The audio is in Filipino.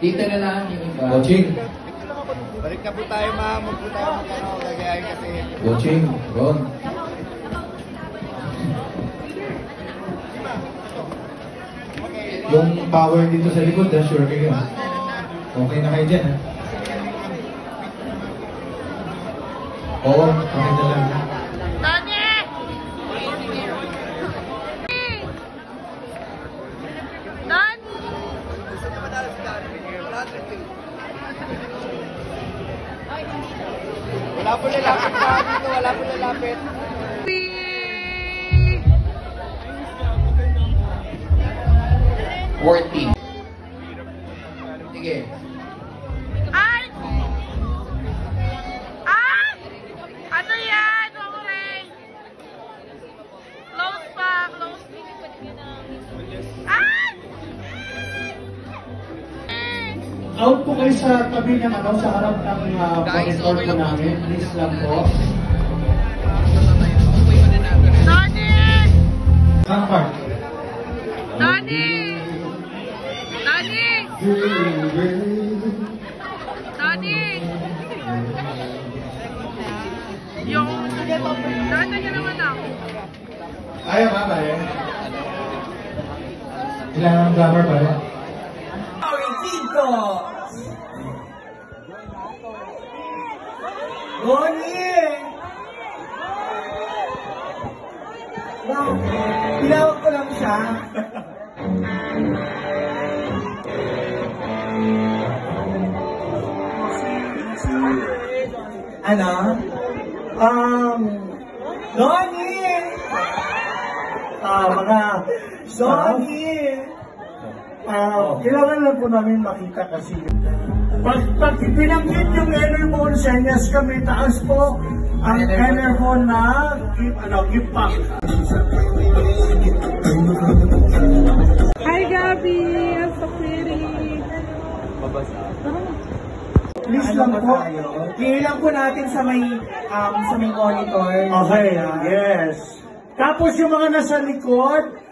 Dito na lang yung iba. Coaching. Balik na po tayo, ma'am. Huwag po tayo magkano. Lagayin kasi. Coaching. Ron. Yung power dito sa likod, sure kayo. Okay na kayo dyan, ha? Oo, okay na lang. Wala po lalapit pa dito. Wala po lalapit. Sige. Ay! Ay! Ano yan? Okay. Close pa. Close. Ay! Out po kayo sa tabi ng ano, sa harap ng monitor po namin. Please lang po. Donnie! Kampar. Donnie! Donnie! Donnie! Yung... Data niya naman ako. Ayaw ba, pare? Kailangan ng drummer, pare? Bonnie! Tinawag ko lang siya. Ano? Donnie! Mga Donnie! Kailangan lang po namin makita kasi. Pag pinanggit yung Enerphone, senyas kami, taas po ang Enerphone na give back. Hi, Gabby! I'm so pretty! Please lang po. Kilang po natin sa may monitor. Okay, yes. Tapos yung mga nasa likod,